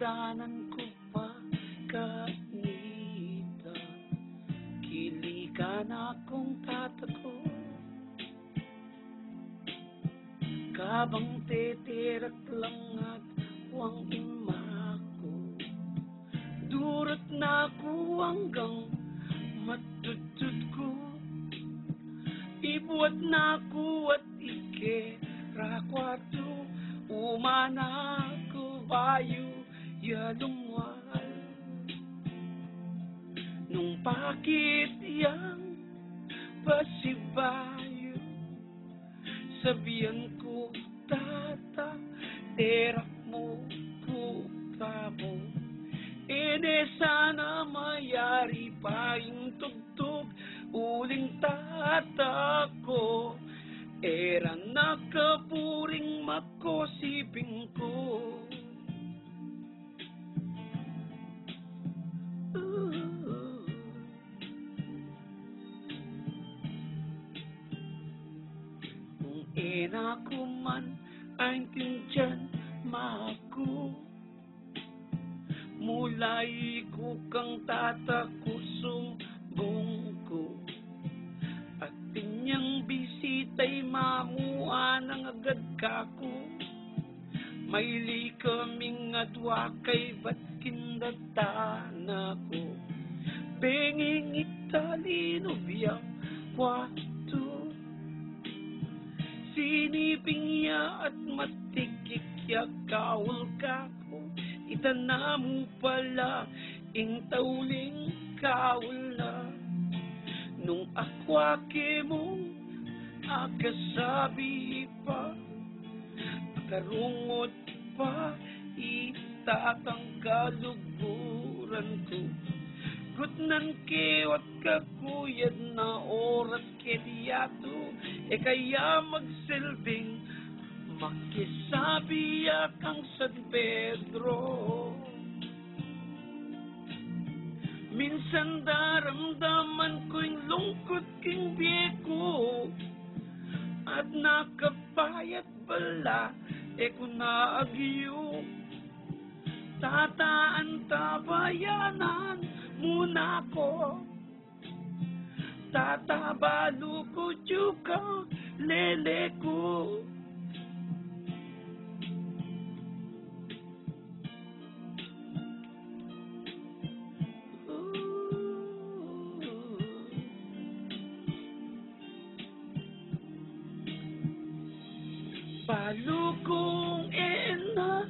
Sindanan ko pa kanita, kilikan akong tatako. Kabang tetirak lang at huwang imako, durot na ko hanggang matutut ko. Ibuat na ko at ikera kwarto, umana ko bayo yalumwal. Nung pakit yang pasibayo, sabihan ko tata, terak mo kamo. Sana mayari pa yung tugtog, uling tata ko. Era nakapuring makosiping ko. Kung ina ko man ay tindyan maku, mulai ko kang tatakusong bungko. At tinyang bisita'y mamuha ng agad kako. Maili kaming adwa kay ba't kindatan ako. Benging italino biyang kwato, siniping ya at matikik ya kawal kako. Itanamu pala ing tauling kawal na. Nung akwake mo akasabi pa, akarungot pa itatang kaluguran ko. Gutnan kewat kakuyad na oras kediyato, kaya magsilbing makisabi akang San Pedro. Minsan daramdaman ko'y lungkot king biyeko, at nakapayat bala kung naagyo. Tataan tabayanan muna ko, tatabalo ko juga lele ko. Palo kong ena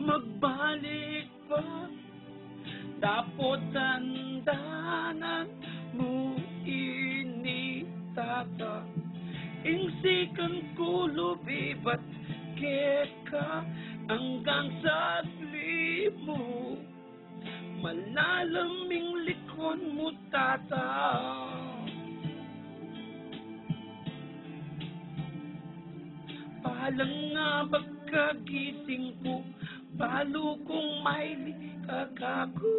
magbalik pa, tapos tandanan mo initata. Ingsikan ko lubibat keka hanggang sa mo, malalaming likon mo tata. Palang nga pagkagising ko, balo kong may kakako.